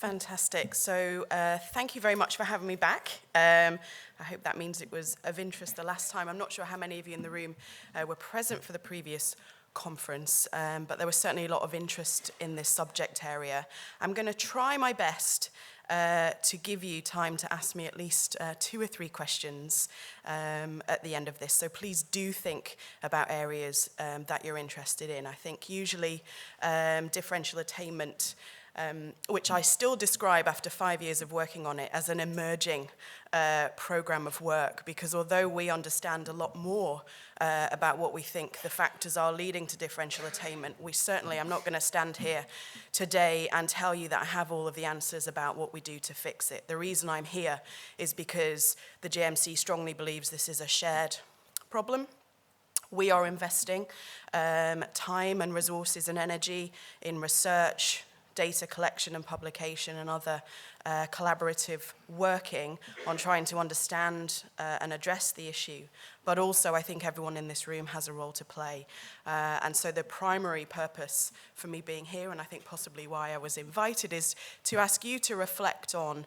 Fantastic. So thank you very much for having me back. I hope that means it was of interest the last time. I'm not sure how many of you in the room were present for the previous conference, but there was certainly a lot of interest in this subject area. I'm going to try my best to give you time to ask me at least 2 or 3 questions at the end of this. So please do think about areas that you're interested in. I think usually differential attainment, which I still describe after 5 years of working on it as an emerging program of work, because although we understand a lot more about what we think the factors are leading to differential attainment, I'm not going to stand here today and tell you that I have all of the answers about what we do to fix it. The reason I'm here is because the GMC strongly believes this is a shared problem. We are investing time and resources and energy in research, data collection and publication, and other collaborative working on trying to understand and address the issue. But also, I think everyone in this room has a role to play. And so the primary purpose for me being here, and I think possibly why I was invited, is to ask you to reflect on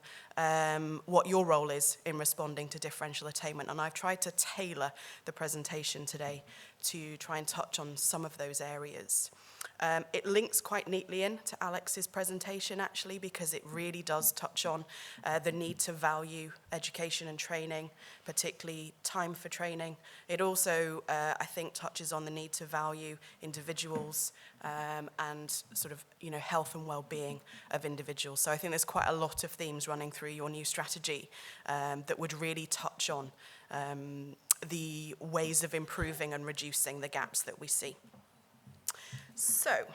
what your role is in responding to differential attainment. And I've tried to tailor the presentation today to try and touch on some of those areas. It links quite neatly in to Alex's presentation, actually, because it really does touch on the need to value education and training, particularly time for training. It also, I think, touches on the need to value individuals and sort of, health and well-being of individuals. So I think there's quite a lot of themes running through your new strategy that would really touch on the ways of improving and reducing the gaps that we see. So,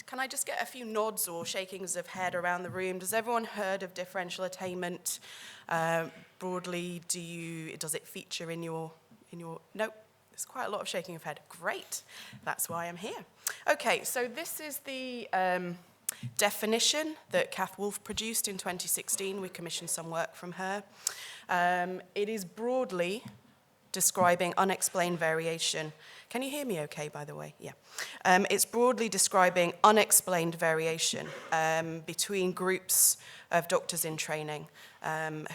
can I just get a few nods or shakings of head around the room? Does everyone heard of differential attainment? Broadly, does it feature in your, no? There's quite a lot of shaking of head. Great, that's why I'm here. Okay, so this is the definition that Kath Wolf produced in 2016. We commissioned some work from her. It is broadly describing unexplained variation. Can you hear me okay, by the way? Yeah. It's broadly describing unexplained variation between groups of doctors in training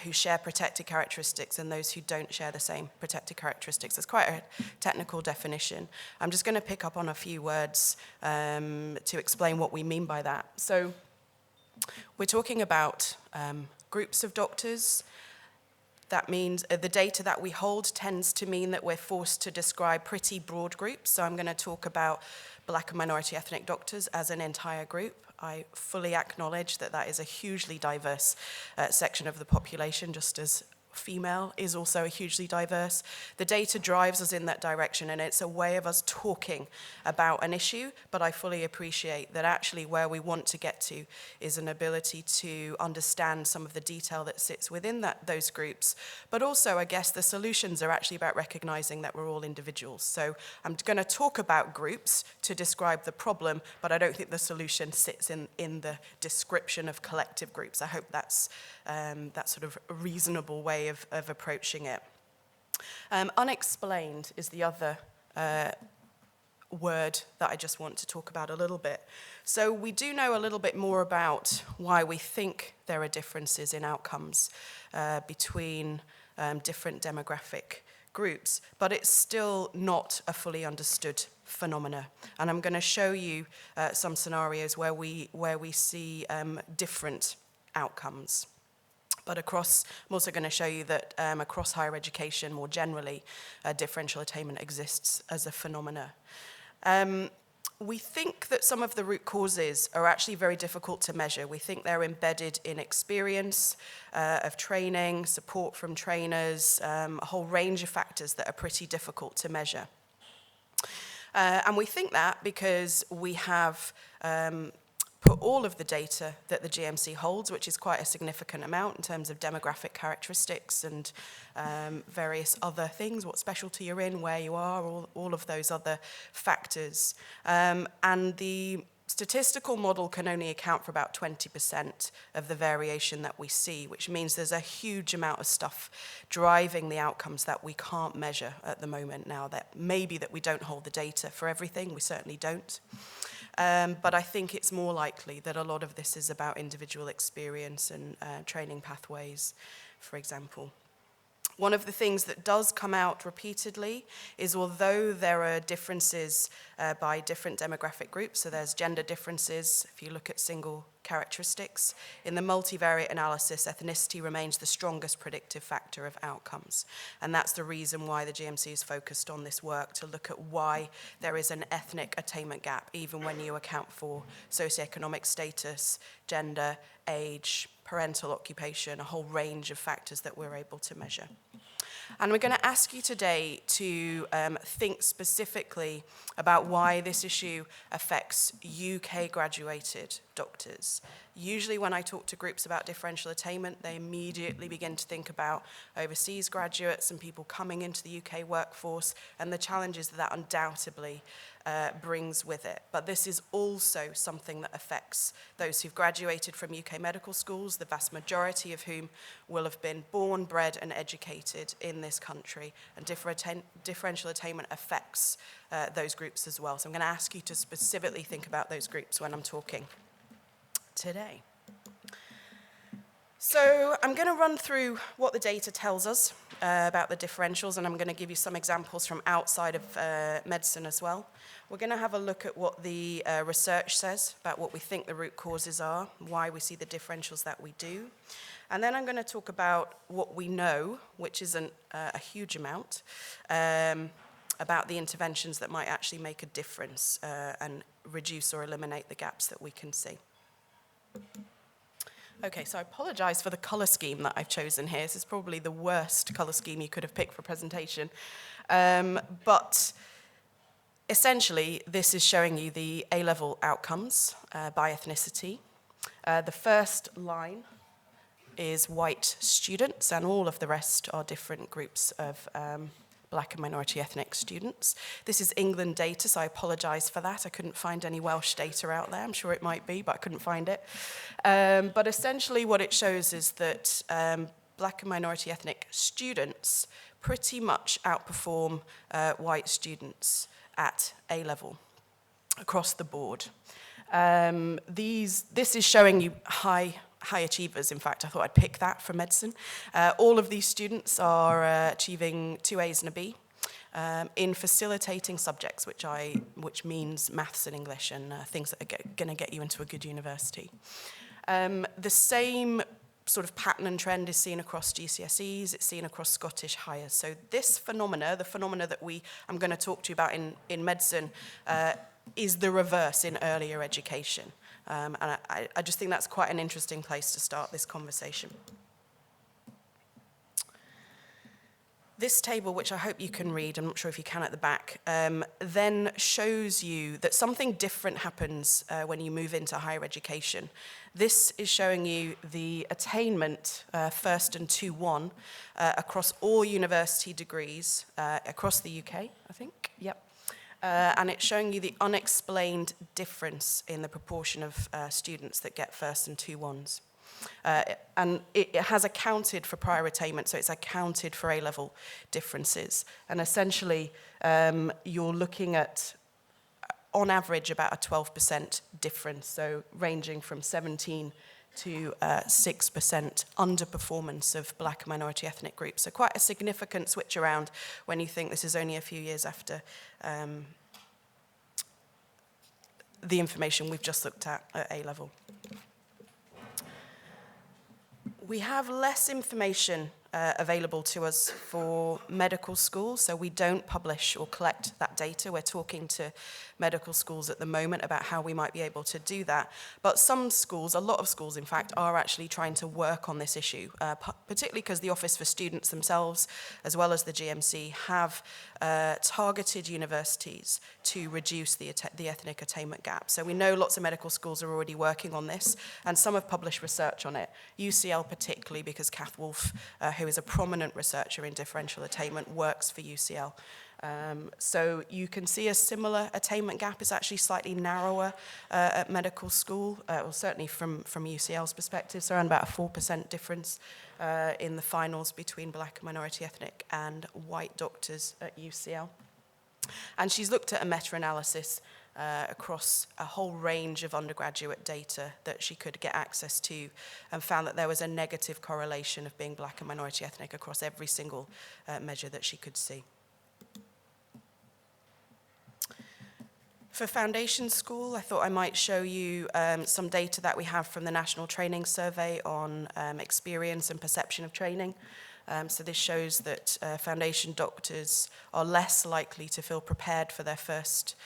who share protected characteristics and those who don't share the same protected characteristics. It's quite a technical definition. I'm just going to pick up on a few words to explain what we mean by that. So we're talking about groups of doctors. That means the data that we hold tends to mean that we're forced to describe pretty broad groups. So I'm going to talk about Black and minority ethnic doctors as an entire group. I fully acknowledge that that is a hugely diverse section of the population, just as female is also hugely diverse. The data drives us in that direction, and it's a way of us talking about an issue, but I fully appreciate that actually where we want to get to is an ability to understand some of the detail that sits within those groups, but also I guess the solutions are actually about recognizing that we're all individuals. So I'm going to talk about groups to describe the problem, but I don't think the solution sits in the description of collective groups. I hope that's sort of a reasonable way of approaching it. Unexplained is the other word that I just want to talk about a little bit. So we do know a little bit more about why we think there are differences in outcomes between different demographic groups, but it's still not a fully understood phenomena. And I'm going to show you some scenarios where we see different outcomes. But I'm also going to show you that across higher education, more generally, differential attainment exists as a phenomena. We think that some of the root causes are actually very difficult to measure. We think they're embedded in experience of training, support from trainers, a whole range of factors that are pretty difficult to measure. And we think that because we have put all of the data that the GMC holds, which is quite a significant amount in terms of demographic characteristics and various other things, what specialty you're in, where you are, all of those other factors. And the statistical model can only account for about 20% of the variation that we see, which means there's a huge amount of stuff driving the outcomes that we can't measure at the moment now. That maybe that we don't hold the data for everything, we certainly don't. But I think it's more likely that a lot of this is about individual experience and training pathways, for example. One of the things that does come out repeatedly is although there are differences by different demographic groups, so there's gender differences, if you look at single characteristics, in the multivariate analysis, ethnicity remains the strongest predictive factor of outcomes. And that's the reason why the GMC is focused on this work, to look at why there is an ethnic attainment gap, even when you account for socioeconomic status, gender, age, parental occupation, a whole range of factors that we're able to measure. And we're going to ask you today to think specifically about why this issue affects UK graduated doctors. Usually when I talk to groups about differential attainment, they immediately begin to think about overseas graduates and people coming into the UK workforce and the challenges that undoubtedly brings with it. But this is also something that affects those who've graduated from UK medical schools, the vast majority of whom will have been born, bred and educated in this country. And differential attainment affects those groups as well. So I'm going to ask you to specifically think about those groups when I'm talking today. So I'm going to run through what the data tells us about the differentials, and I'm going to give you some examples from outside of medicine as well. We're going to have a look at what the research says about what we think the root causes are, why we see the differentials that we do. And then I'm going to talk about what we know, which isn't a huge amount, about the interventions that might actually make a difference and reduce or eliminate the gaps that we can see. Okay, so I apologize for the color scheme that I've chosen here. This is probably the worst color scheme you could have picked for a presentation. But essentially, this is showing you the A-level outcomes by ethnicity. The first line is white students, and all of the rest are different groups of Black and minority ethnic students. This is England data, so I apologize for that. I couldn't find any Welsh data out there. I'm sure it might be, but I couldn't find it. But essentially what it shows is that Black and minority ethnic students pretty much outperform white students at A-level across the board. This is showing you high achievers. In fact, I thought I'd pick that for medicine. All of these students are achieving 2 A's and a B in facilitating subjects, which means maths and English and things that are going to get you into a good university. The same sort of pattern and trend is seen across GCSEs, it's seen across Scottish Highers. So this phenomena, the phenomena that I'm going to talk to you about in medicine, is the reverse in earlier education. And I just think that's quite an interesting place to start this conversation. This table, which I hope you can read, I'm not sure if you can at the back, then shows you that something different happens when you move into higher education. This is showing you the attainment, first and 2-1, across all university degrees across the UK, I think, yep. And it's showing you the unexplained difference in the proportion of students that get first and 2-1s. And it has accounted for prior attainment, so it's accounted for A-level differences. And essentially, you're looking at, on average, about a 12% difference, so ranging from 17 to 6% underperformance of Black and minority ethnic groups. So quite a significant switch around when you think this is only a few years after the information we've just looked at A-level. We have less information available to us for medical schools, so we don't publish or collect that data. We're talking to medical schools at the moment about how we might be able to do that. But some schools, a lot of schools in fact, are actually trying to work on this issue, particularly because the Office for Students themselves, as well as the GMC, have targeted universities to reduce the ethnic attainment gap. So we know lots of medical schools are already working on this, and some have published research on it. UCL particularly, because Kath Wolf, who is a prominent researcher in differential attainment, works for UCL. So you can see a similar attainment gap. It's actually slightly narrower at medical school, well, certainly from UCL's perspective, so around about a 4% difference in the finals between Black and minority ethnic and white doctors at UCL. And she's looked at a meta-analysis across a whole range of undergraduate data that she could get access to, and found that there was a negative correlation of being black and minority ethnic across every single measure that she could see. For foundation school, I thought I might show you some data that we have from the National Training Survey on experience and perception of training. So this shows that foundation doctors are less likely to feel prepared for their first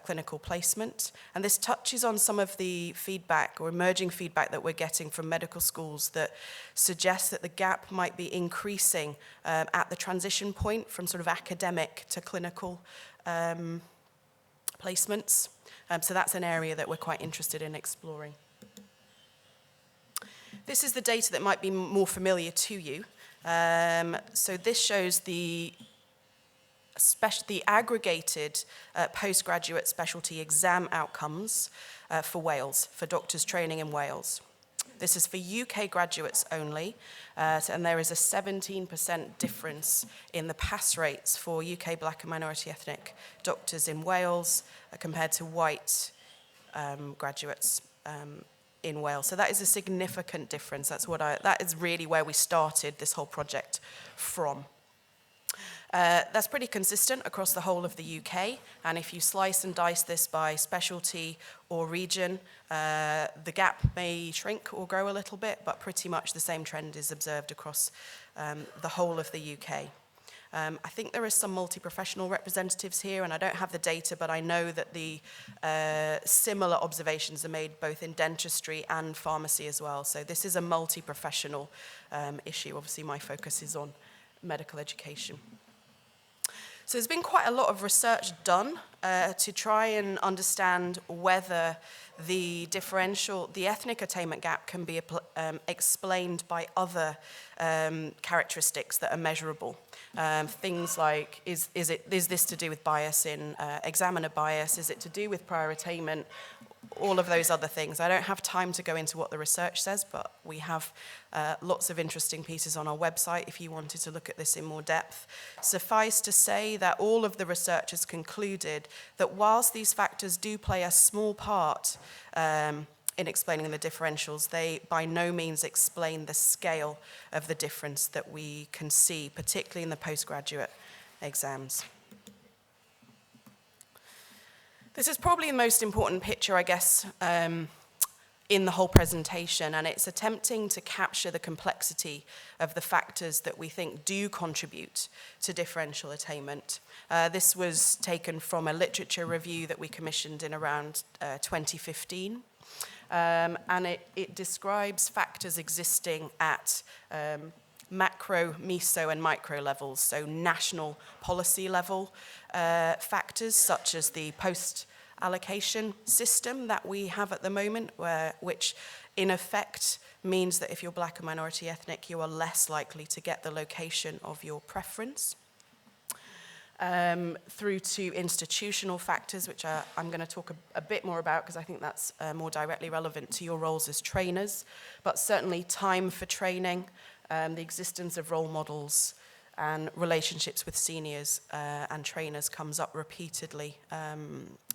clinical placement. And this touches on some of the feedback or emerging feedback that we're getting from medical schools that suggests that the gap might be increasing at the transition point from sort of academic to clinical placements. So that's an area that we're quite interested in exploring. This is the data that might be more familiar to you. So this shows the aggregated postgraduate specialty exam outcomes for Wales, for doctors training in Wales. This is for UK graduates only, and there is a 17% difference in the pass rates for UK black and minority ethnic doctors in Wales compared to white graduates in Wales. So that is a significant difference. That is really where we started this whole project from. That's pretty consistent across the whole of the UK, and if you slice and dice this by specialty or region, the gap may shrink or grow a little bit, but pretty much the same trend is observed across the whole of the UK. I think there are some multi-professional representatives here, and I don't have the data, but I know that the similar observations are made both in dentistry and pharmacy as well. So this is a multi-professional issue. Obviously, my focus is on medical education. So there's been quite a lot of research done to try and understand whether the ethnic attainment gap can be explained by other characteristics that are measurable. Things like, is this to do with bias in examiner bias? Is it to do with prior attainment? All of those other things. I don't have time to go into what the research says, but we have lots of interesting pieces on our website if you wanted to look at this in more depth. Suffice to say that all of the research has concluded that whilst these factors do play a small part in explaining the differentials, they by no means explain the scale of the difference that we can see, particularly in the postgraduate exams. This is probably the most important picture, I guess, in the whole presentation, and it's attempting to capture the complexity of the factors that we think do contribute to differential attainment. This was taken from a literature review that we commissioned in around 2015, and it describes factors existing at macro, meso, and micro levels, so national policy level factors such as the post-allocation system that we have at the moment, which in effect means that if you're black and minority ethnic, you are less likely to get the location of your preference. Through to institutional factors, which I'm going to talk a bit more about because I think that's more directly relevant to your roles as trainers, but certainly time for training, the existence of role models, and relationships with seniors and trainers comes up repeatedly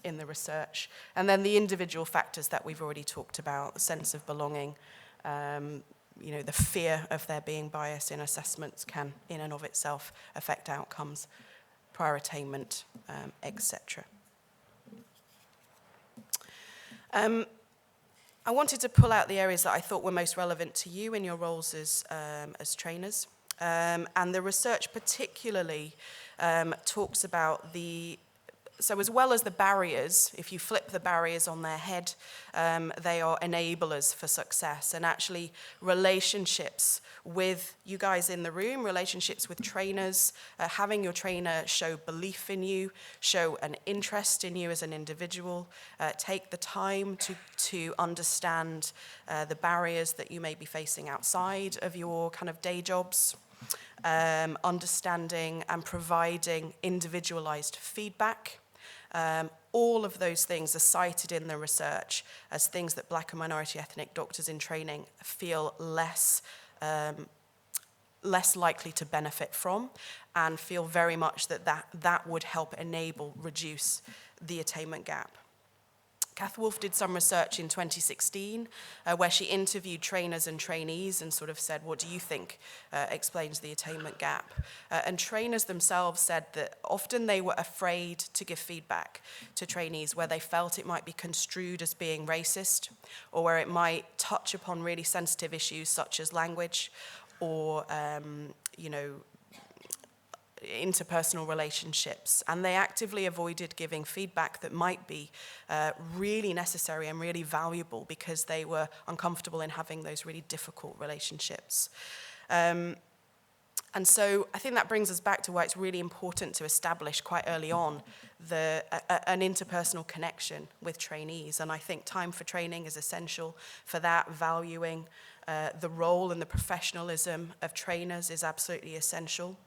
in the research. And then the individual factors that we've already talked about, the sense of belonging, the fear of there being bias in assessments can in and of itself affect outcomes, prior attainment, etc. I wanted to pull out the areas that I thought were most relevant to you in your roles as trainers. And the research particularly talks about so as well as the barriers, if you flip the barriers on their head, they are enablers for success. And actually relationships with you guys in the room, relationships with trainers, having your trainer show belief in you, show an interest in you as an individual, take the time to understand the barriers that you may be facing outside of your kind of day jobs. Understanding and providing individualized feedback. All of those things are cited in the research as things that black and minority ethnic doctors in training feel less likely to benefit from, and feel very much that would help reduce the attainment gap. Kath Wolf did some research in 2016 where she interviewed trainers and trainees and sort of said, what do you think explains the attainment gap? And trainers themselves said that often they were afraid to give feedback to trainees where they felt it might be construed as being racist, or where it might touch upon really sensitive issues such as language or, interpersonal relationships, and they actively avoided giving feedback that might be really necessary and really valuable because they were uncomfortable in having those really difficult relationships. And so I think that brings us back to why it's really important to establish quite early on an interpersonal connection with trainees. And I think time for training is essential for that. Valuing the role and the professionalism of trainers is absolutely essential.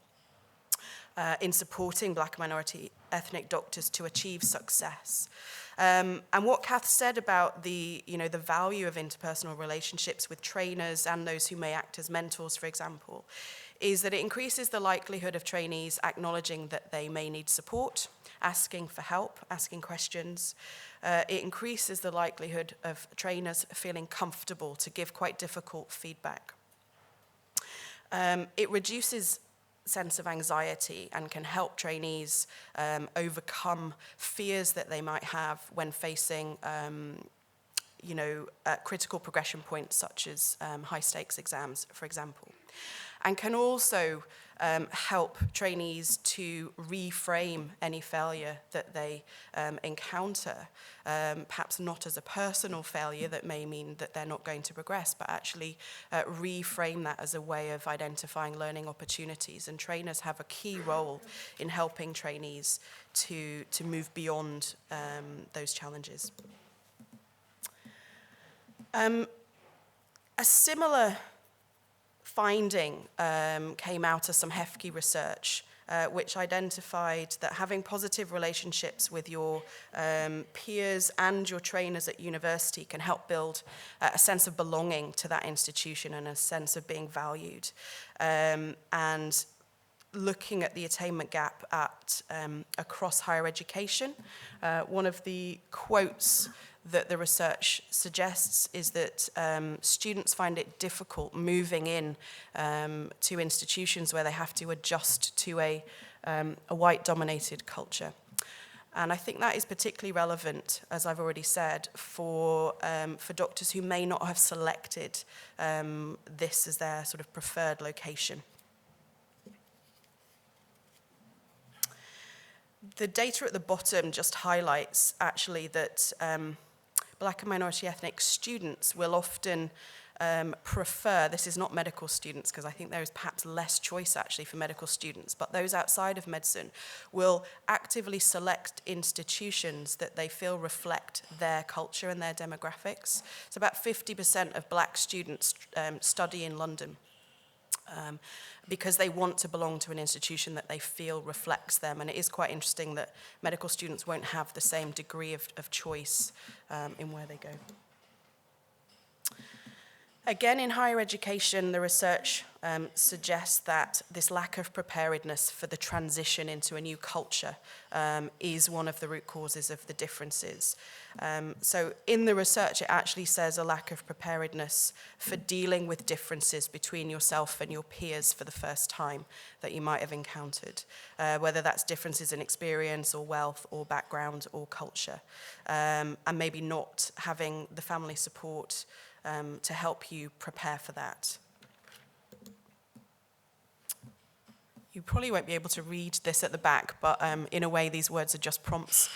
In supporting Black and minority ethnic doctors to achieve success. And what Kath said about the value of interpersonal relationships with trainers and those who may act as mentors, for example, is that it increases the likelihood of trainees acknowledging that they may need support, asking for help, asking questions. It increases the likelihood of trainers feeling comfortable to give quite difficult feedback. It reduces sense of anxiety and can help trainees overcome fears that they might have when facing critical progression points such as high stakes exams, for example, and can also help trainees to reframe any failure that they encounter, perhaps not as a personal failure that may mean that they're not going to progress, but actually reframe that as a way of identifying learning opportunities. And trainers have a key role in helping trainees to move beyond those challenges. A similar finding came out of some HEIW research, which identified that having positive relationships with your peers and your trainers at university can help build a sense of belonging to that institution and a sense of being valued. And looking at the attainment gap at across higher education, one of the quotes that the research suggests is that students find it difficult moving in to institutions where they have to adjust to a white-dominated culture. And I think that is particularly relevant, as I've already said, for doctors who may not have selected this as their sort of preferred location. The data at the bottom just highlights actually that Black and minority ethnic students will often prefer, this is not medical students because I think there is perhaps less choice actually for medical students, but those outside of medicine will actively select institutions that they feel reflect their culture and their demographics. So about 50% of Black students study in London. Because they want to belong to an institution that they feel reflects them. And it is quite interesting that medical students won't have the same degree of choice in where they go. Again, in higher education, the research suggests that this lack of preparedness for the transition into a new culture is one of the root causes of the differences. So in the research, it actually says a lack of preparedness for dealing with differences between yourself and your peers for the first time that you might have encountered, whether that's differences in experience or wealth or background or culture, and maybe not having the family support to help you prepare for that. You probably won't be able to read this at the back, but in a way these words are just prompts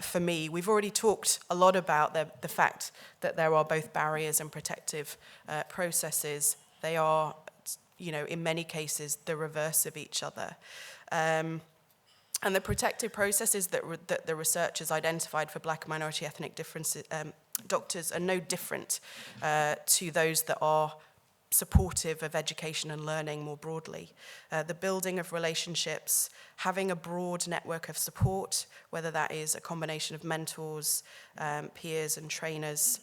for me. We've already talked a lot about the fact that there are both barriers and protective processes. They are, in many cases, the reverse of each other. And the protective processes that the research has identified for Black and minority ethnic doctors are no different to those that are supportive of education and learning more broadly. The building of relationships, having a broad network of support, whether that is a combination of mentors, peers and trainers,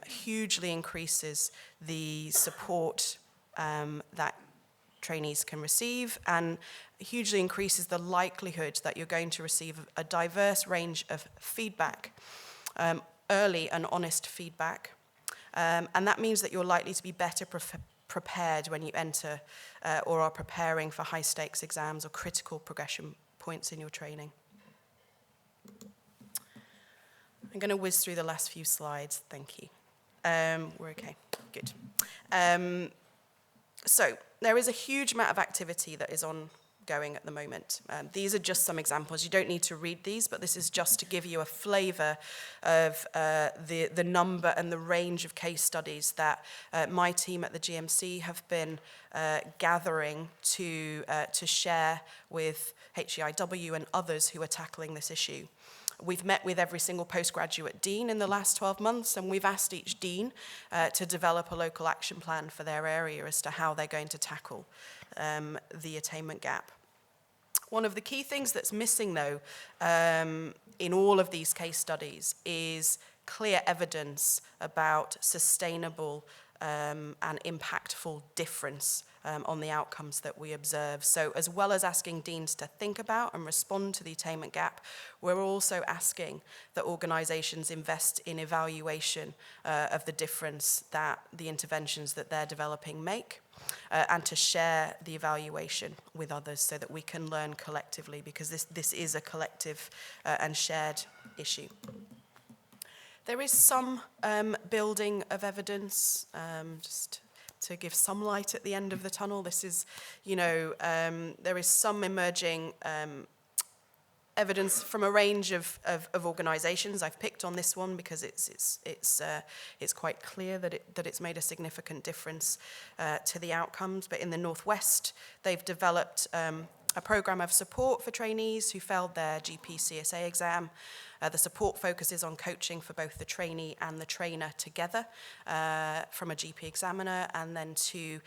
hugely increases the support that trainees can receive and hugely increases the likelihood that you're going to receive a diverse range of feedback early and honest feedback. And that means that you're likely to be better prepared when you enter or are preparing for high-stakes exams or critical progression points in your training. I'm going to whiz through the last few slides. Thank you. We're okay. Good. So there is a huge amount of activity that is ongoing at the moment. These are just some examples. You don't need to read these, but this is just to give you a flavour of the number and the range of case studies that my team at the GMC have been gathering to share with HEIW and others who are tackling this issue. We've met with every single postgraduate dean in the last 12 months, and we've asked each dean to develop a local action plan for their area as to how they're going to tackle the attainment gap. One of the key things that's missing, though, in all of these case studies is clear evidence about sustainable and impactful difference on the outcomes that we observe. So as well as asking deans to think about and respond to the attainment gap, we're also asking that organisations invest in evaluation of the difference that the interventions that they're developing make, and to share the evaluation with others so that we can learn collectively, because this is a collective and shared issue. There is some building of evidence, just to give some light at the end of the tunnel. This is, there is some emerging evidence from a range of organisations. I've picked on this one because it's quite clear that it's made a significant difference to the outcomes. But in the Northwest, they've developed a programme of support for trainees who failed their GP CSA exam. The support focuses on coaching for both the trainee and the trainer together from a GP examiner, and then to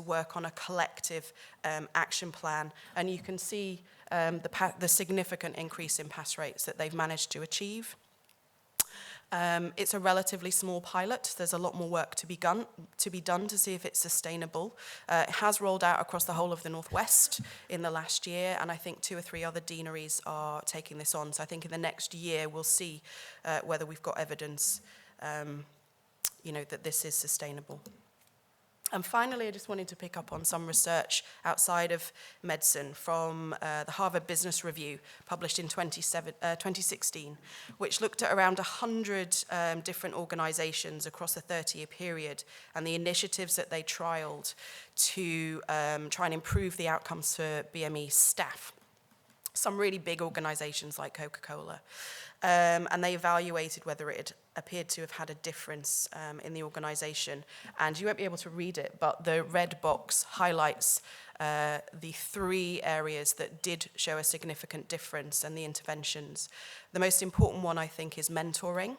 work on a collective action plan. And you can see the significant increase in pass rates that they've managed to achieve. It's a relatively small pilot. There's a lot more work to be done to see if it's sustainable. It has rolled out across the whole of the Northwest in the last year, and I think 2 or 3 other deaneries are taking this on. So I think in the next year we'll see whether we've got evidence, that this is sustainable. And finally, I just wanted to pick up on some research outside of medicine from the Harvard Business Review, published in 2016, which looked at around 100 different organizations across a 30-year period and the initiatives that they trialed to try and improve the outcomes for BME staff. Some really big organizations like Coca-Cola. And they evaluated whether it appeared to have had a difference in the organization. And you won't be able to read it, but the red box highlights the 3 areas that did show a significant difference and the interventions. The most important one, I think, is mentoring.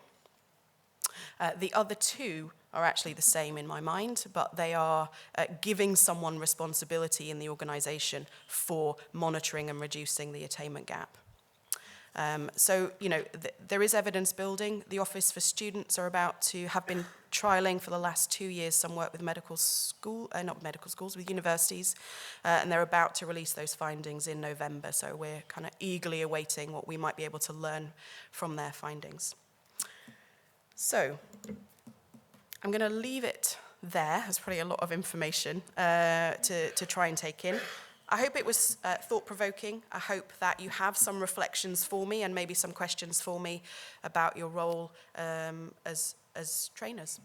The other 2 are actually the same in my mind, but they are giving someone responsibility in the organization for monitoring and reducing the attainment gap. There is evidence building. The Office for Students are about to have been trialling for the last 2 years some work with with universities, and they're about to release those findings in November. So we're kind of eagerly awaiting what we might be able to learn from their findings. So I'm going to leave it there. There's probably a lot of information to try and take in. I hope it was thought-provoking. I hope that you have some reflections for me and maybe some questions for me about your role as trainers.